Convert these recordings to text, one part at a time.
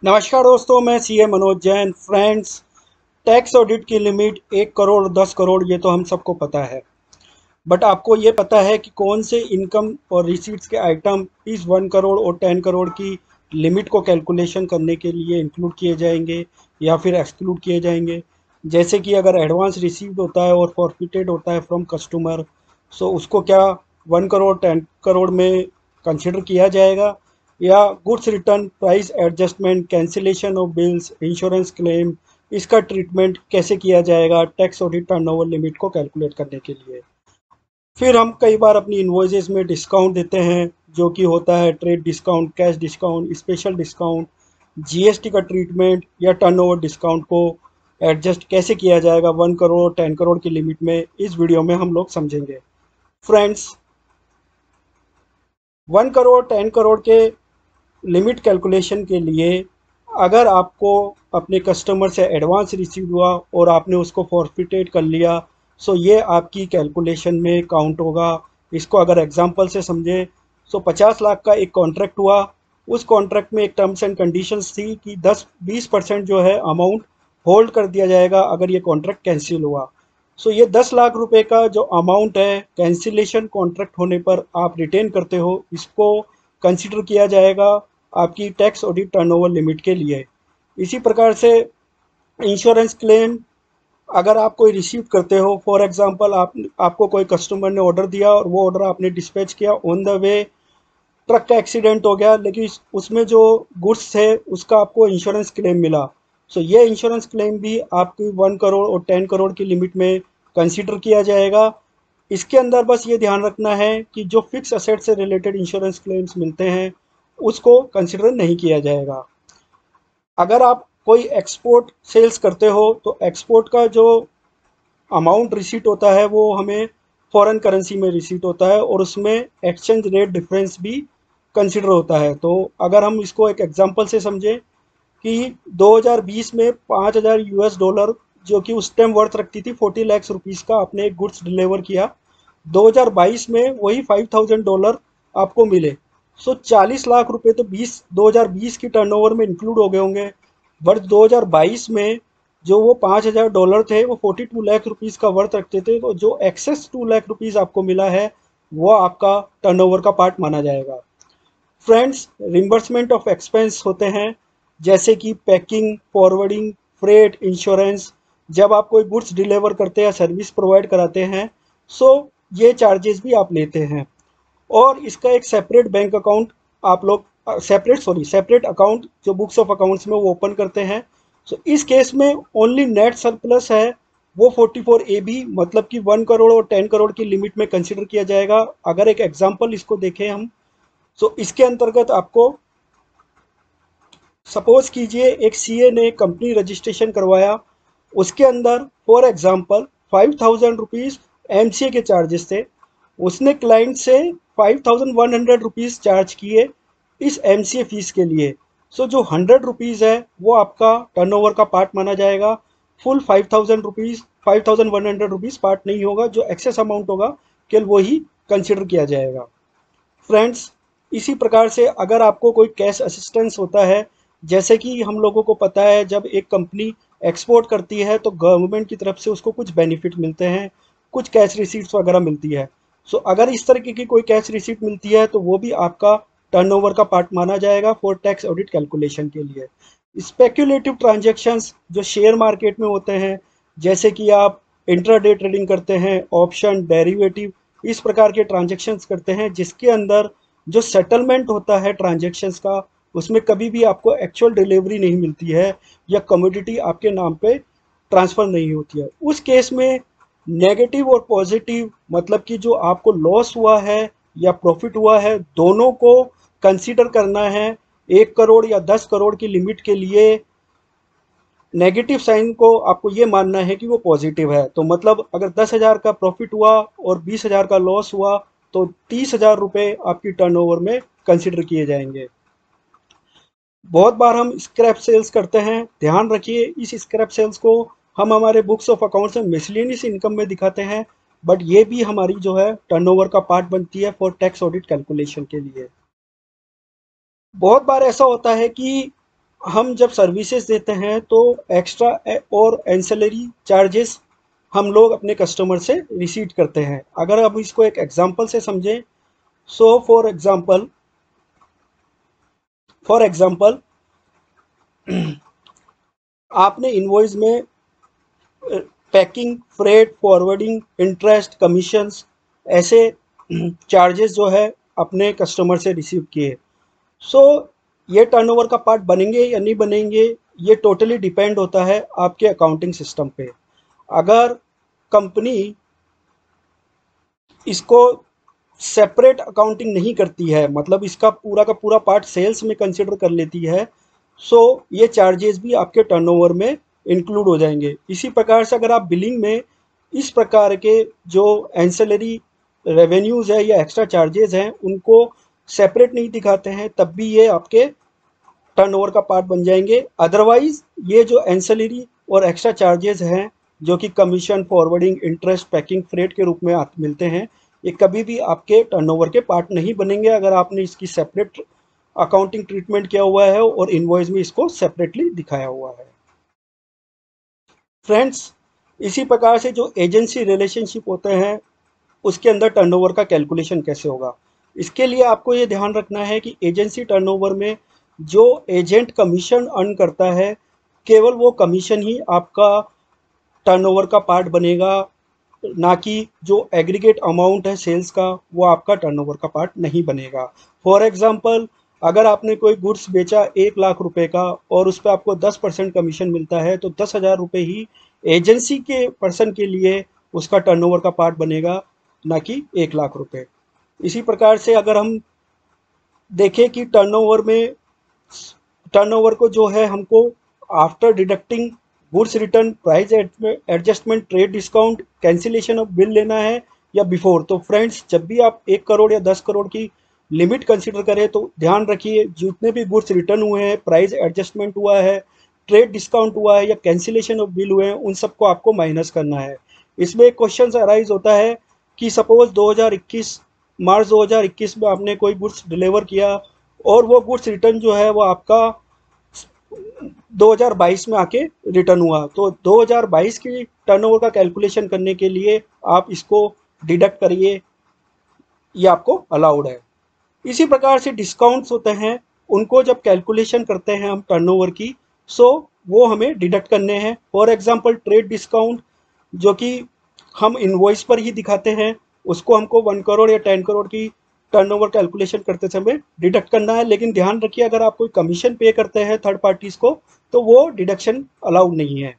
नमस्कार दोस्तों, मैं CA Manoj Jain. Friends, tax audit की लिमिट 1 करोड़ 10 करोड़ ये तो हम सबको पता है। बट आपको ये पता है कि कौन से इनकम और रिसीट्स के आइटम इस 1 करोड़ और 10 करोड़ की लिमिट को कैलकुलेशन करने के लिए इंक्लूड किए जाएंगे या फिर एक्सक्लूड किए जाएंगे। जैसे कि अगर एडवांस रिसीव्ड होता है और फॉरफिटेड होता है फ्रॉम कस्टमर, सो उसको क्या 1 करोड़ 10 करोड़ में कंसिडर किया जाएगा, या goods return price adjustment, cancellation of bills, insurance claim, इसका ट्रीटमेंट कैसे किया जाएगा टैक्स ऑडिट टर्नओवर लिमिट को कैलकुलेट करने के लिए। फिर हम कई बार अपनी इन्वॉइसेस में डिस्काउंट देते हैं, जो कि होता है trade discount, cash discount, special discount, GST का ट्रीटमेंट या टर्नओवर डिस्काउंट को एडजस्ट कैसे किया जाएगा 1 करोड़ 10 करोड़ की लिमिट में, इस वीडियो में हम लोग समझेंगे। फ्रेंड्स, 1 करोड़ 10 करोड़ के लिमिट कैलकुलेशन के लिए अगर आपको अपने कस्टमर से एडवांस रिसीव हुआ और आपने उसको फॉरफिटेड कर लिया, सो ये आपकी कैलकुलेशन में काउंट होगा। इसको अगर एग्जांपल से समझें, सो 50 लाख का एक कॉन्ट्रैक्ट हुआ। उस कॉन्ट्रैक्ट में एक टर्म्स एंड कंडीशंस थी कि 10-20% जो है अमाउंट होल्ड कर दिया जाएगा अगर ये कॉन्ट्रैक्ट कैंसिल हुआ। सो ये 10 लाख रुपए का जो अमाउंट है कैंसिलेशन कॉन्ट्रैक्ट होने पर आप रिटेन करते हो, इसको कंसिडर किया जाएगा आपकी टैक्स ऑडिट टर्नओवर लिमिट के लिए। इसी प्रकार से इंश्योरेंस क्लेम अगर आप कोई रिसीव करते हो, फॉर एग्जांपल आपको कोई कस्टमर ने ऑर्डर दिया और वो ऑर्डर आपने डिस्पैच किया, ऑन द वे ट्रक का एक्सीडेंट हो गया, लेकिन उसमें जो गुड्स थे उसका आपको इंश्योरेंस क्लेम मिला। सो ये इंश्योरेंस क्लेम भी आपकी 1 करोड़ और 10 करोड़ की लिमिट में कंसिडर किया जाएगा। इसके अंदर बस ये ध्यान रखना है कि जो फिक्स असेट से रिलेटेड इंश्योरेंस क्लेम्स मिलते हैं उसको कंसिडर नहीं किया जाएगा। अगर आप कोई एक्सपोर्ट सेल्स करते हो तो एक्सपोर्ट का जो अमाउंट रिसीट होता है वो हमें फॉरेन करेंसी में रिसीट होता है और उसमें एक्सचेंज रेट डिफरेंस भी कंसिडर होता है। तो अगर हम इसको एक एग्जांपल से समझें कि 2020 में 5000 यूएस डॉलर, जो कि उस टाइम वर्थ रखती थी 40 लाख रुपीस का, आपने एक गुड्स डिलीवर किया। 2022 में वही $5000 आपको मिले। सो 40 लाख रुपए तो 2020 की टर्नओवर में इंक्लूड हो गए होंगे। वर्ष 2022 में जो वो $5000 थे वो 42 लाख रुपीस का वर्थ रखते थे, तो जो एक्सेस 2 लाख रुपीस आपको मिला है वो आपका टर्नओवर का पार्ट माना जाएगा। फ्रेंड्स, रिम्बर्समेंट ऑफ एक्सपेंस होते हैं, जैसे कि पैकिंग, फॉरवर्डिंग, फ्रेट, इंश्योरेंस। जब आप कोई गुड्स डिलीवर करते हैं या सर्विस प्रोवाइड कराते हैं, सो ये चार्जेस भी आप लेते हैं। और इसका एक सेपरेट बैंक अकाउंट आप लोग सेपरेट अकाउंट जो बुक्स ऑफ अकाउंट्स में वो ओपन करते हैं। सो इस केस में ओनली नेट सरप्लस है वो 44 AB, मतलब कि 1 करोड़ और 10 करोड़ की लिमिट में कंसिडर किया जाएगा। अगर एक एग्जांपल इसको देखें हम, सो इसके अंतर्गत आपको सपोज कीजिए एक सीए ने कंपनी रजिस्ट्रेशन करवाया, उसके अंदर फॉर एग्जांपल 5000 रुपीज़ एमसीए के चार्जेस थे। उसने क्लाइंट से 5100 रुपीज़ चार्ज किए इस एमसीए फीस के लिए। सो जो 100 रुपीज़ है वो आपका टर्नओवर का पार्ट माना जाएगा। फुल 5000 रुपीज़ 5100 रुपीज़ पार्ट नहीं होगा, जो एक्सेस अमाउंट होगा केवल वही कंसिडर किया जाएगा। फ्रेंड्स, इसी प्रकार से अगर आपको कोई कैश असिस्टेंस होता है, जैसे कि हम लोगों को पता है जब एक कंपनी एक्सपोर्ट करती है तो गवर्नमेंट की तरफ से उसको कुछ बेनिफिट मिलते हैं, कुछ कैश रिसीट्स वगैरह मिलती है। सो अगर इस तरीके की कोई कैश रिसीट मिलती है तो वो भी आपका टर्नओवर का पार्ट माना जाएगा फॉर टैक्स ऑडिट कैलकुलेशन के लिए। स्पेक्यूलेटिव ट्रांजैक्शंस जो शेयर मार्केट में होते हैं, जैसे कि आप इंट्राडे ट्रेडिंग करते हैं, ऑप्शन, डेरिवेटिव, इस प्रकार के ट्रांजैक्शंस करते हैं जिसके अंदर जो सेटलमेंट होता है ट्रांजैक्शंस का, उसमें कभी भी आपको एक्चुअल डिलीवरी नहीं मिलती है या कमोडिटी आपके नाम पे ट्रांसफ़र नहीं होती है। उस केस में नेगेटिव और पॉजिटिव, मतलब कि जो आपको लॉस हुआ है या प्रॉफिट हुआ है, दोनों को कंसीडर करना है। 1 करोड़ या 10 करोड़ की लिमिट के लिए नेगेटिव साइन को आपको ये मानना है कि वो पॉजिटिव है। तो मतलब अगर 10,000 का प्रॉफिट हुआ और 20,000 का लॉस हुआ तो 30,000 रुपये आपकी टर्नओवर में कंसिडर किए जाएंगे। बहुत बार हम स्क्रैप सेल्स करते हैं। ध्यान रखिए, इस स्क्रैप सेल्स को हम हमारे बुक्स ऑफ अकाउंट्स में मिसलेनियस इनकम में दिखाते हैं, बट ये भी हमारी जो है टर्नओवर का पार्ट बनती है फॉर टैक्स ऑडिट कैलकुलेशन के लिए। बहुत बार ऐसा होता है कि हम जब सर्विसेज देते हैं तो एक्स्ट्रा और एंसेलरी चार्जेस हम लोग अपने कस्टमर से रिसीव करते हैं। अगर अब इसको एक एग्जांपल से समझें, सो फॉर एग्जांपल आपने इनवॉइस में packing, freight, forwarding, interest, commissions ऐसे चार्जेस जो है अपने कस्टमर से रिसीव किए। सो ये टर्नओवर का पार्ट बनेंगे या नहीं बनेंगे, ये टोटली डिपेंड होता है आपके अकाउंटिंग सिस्टम पे। अगर कंपनी इसको सेपरेट अकाउंटिंग नहीं करती है, मतलब इसका पूरा का पूरा पार्ट सेल्स में कंसिडर कर लेती है, सो ये चार्जेस भी आपके टर्नओवर में इंक्लूड हो जाएंगे। इसी प्रकार से अगर आप बिलिंग में इस प्रकार के जो एंसेलरी रेवेन्यूज़ है या एक्स्ट्रा चार्जेस हैं उनको सेपरेट नहीं दिखाते हैं, तब भी ये आपके टर्नओवर का पार्ट बन जाएंगे। अदरवाइज ये जो एंसेलरी और एक्स्ट्रा चार्जेस हैं जो कि commission, forwarding, interest, packing, freight के रूप में मिलते हैं, ये कभी भी आपके टर्नओवर के पार्ट नहीं बनेंगे अगर आपने इसकी सेपरेट अकाउंटिंग ट्रीटमेंट किया हुआ है और इनवॉइस में इसको सेपरेटली दिखाया हुआ है। फ्रेंड्स, इसी प्रकार से जो एजेंसी रिलेशनशिप होते हैं उसके अंदर टर्नओवर का कैलकुलेशन कैसे होगा, इसके लिए आपको ये ध्यान रखना है कि एजेंसी टर्नओवर में जो एजेंट कमीशन अर्न करता है, केवल वो कमीशन ही आपका टर्नओवर का पार्ट बनेगा, ना कि जो एग्रीगेट अमाउंट है सेल्स का वो आपका टर्नओवर का पार्ट नहीं बनेगा। फॉर एग्जांपल, अगर आपने कोई गुड्स बेचा 1 लाख रुपए का और उस पर आपको 10% कमीशन मिलता है तो 10,000 रुपये ही एजेंसी के पर्सन के लिए उसका टर्नओवर का पार्ट बनेगा, ना कि 1 लाख रुपए। इसी प्रकार से अगर हम देखें कि टर्नओवर को जो है हमको after deducting goods return, price adjustment, trade discount, cancellation of bill लेना है या बिफोर, तो फ्रेंड्स जब भी आप 1 करोड़ या 10 करोड़ की लिमिट कंसीडर करें तो ध्यान रखिए जितने भी गुड्स रिटर्न हुए हैं, प्राइस एडजस्टमेंट हुआ है, ट्रेड डिस्काउंट हुआ है या कैंसिलेशन ऑफ बिल हुए हैं, उन सबको आपको माइनस करना है। इसमें एक क्वेश्चन अराइज होता है कि सपोज 2021 मार्च 2021 में आपने कोई गुड्स डिलीवर किया और वो गुड्स रिटर्न जो है वो आपका 2022 में आके रिटर्न हुआ, तो 2022 की टर्नओवर का कैलकुलेशन करने के लिए आप इसको डिडक्ट करिए, ये आपको अलाउड है। इसी प्रकार से डिस्काउंट्स होते हैं, उनको जब कैलकुलेशन करते हैं हम टर्नओवर की, सो वो हमें डिडक्ट करने हैं। फॉर एग्जांपल ट्रेड डिस्काउंट जो कि हम इनवॉइस पर ही दिखाते हैं, उसको हमको 1 करोड़ या 10 करोड़ की टर्नओवर कैलकुलेशन करते समय डिडक्ट करना है। लेकिन ध्यान रखिए अगर आप कोई कमीशन पे करते हैं थर्ड पार्टीज़ को तो वो डिडक्शन अलाउड नहीं है।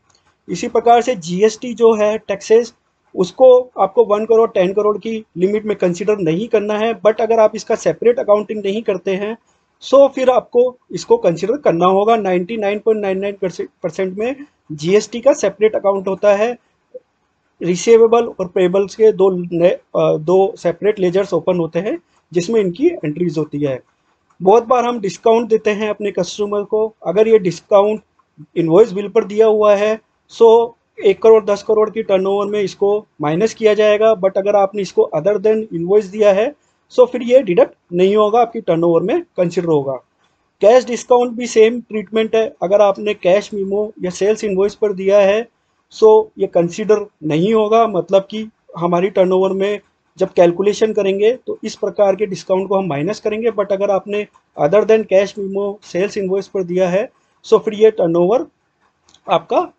इसी प्रकार से जीएसटी जो है टैक्सेस, उसको आपको 1 करोड़ 10 करोड़ की लिमिट में कंसिडर नहीं करना है, बट अगर आप इसका सेपरेट अकाउंटिंग नहीं करते हैं सो फिर आपको इसको कंसिडर करना होगा। 99.99% में जीएसटी का सेपरेट अकाउंट होता है। रिसीवेबल और पेबल्स के दो सेपरेट लेजर्स ओपन होते हैं जिसमें इनकी एंट्रीज होती है। बहुत बार हम डिस्काउंट देते हैं अपने कस्टमर को, अगर ये डिस्काउंट इनवॉइस बिल पर दिया हुआ है सो 1 करोड़ 10 करोड़ की टर्नओवर में इसको माइनस किया जाएगा, बट अगर आपने इसको अदर देन इनवॉइस दिया है सो फिर ये डिडक्ट नहीं होगा, आपकी टर्नओवर में कंसिडर होगा। कैश डिस्काउंट भी सेम ट्रीटमेंट है, अगर आपने कैश मीमो या सेल्स इनवॉइस पर दिया है सो ये कंसीडर नहीं होगा, मतलब कि हमारी टर्नओवर में जब कैलकुलेशन करेंगे तो इस प्रकार के डिस्काउंट को हम माइनस करेंगे, बट अगर आपने other than cash memo sales invoice पर दिया है सो फिर ये टर्नओवर आपका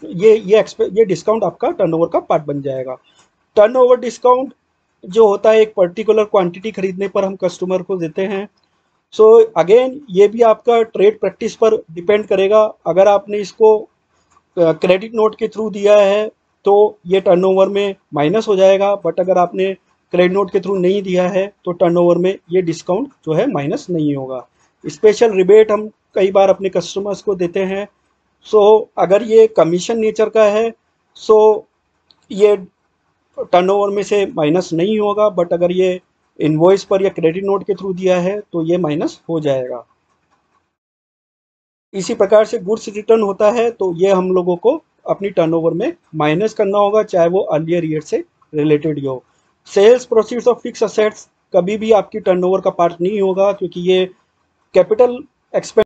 ये डिस्काउंट आपका टर्नओवर का पार्ट बन जाएगा। टर्नओवर डिस्काउंट जो होता है एक पर्टिकुलर क्वांटिटी खरीदने पर हम कस्टमर को देते हैं। सो अगेन ये भी आपका ट्रेड प्रैक्टिस पर डिपेंड करेगा। अगर आपने इसको क्रेडिट नोट के थ्रू दिया है तो ये टर्नओवर में माइनस हो जाएगा, बट अगर आपने क्रेडिट नोट के थ्रू नहीं दिया है तो टर्नओवर में ये डिस्काउंट जो है माइनस नहीं होगा। स्पेशल रिबेट हम कई बार अपने कस्टमर्स को देते हैं। सो अगर ये कमीशन नेचर का है सो ये टर्नओवर में से माइनस नहीं होगा, बट अगर ये इनवॉइस पर या क्रेडिट नोट के थ्रू दिया है तो ये माइनस हो जाएगा। इसी प्रकार से गुड्स रिटर्न होता है तो ये हम लोगों को अपनी टर्नओवर में माइनस करना होगा, चाहे वो अर्लियर ईयर से रिलेटेड ही हो। Sales proceeds of fix assets कभी भी आपकी टर्नओवर का पार्ट नहीं होगा क्योंकि ये कैपिटल एक्सपेंस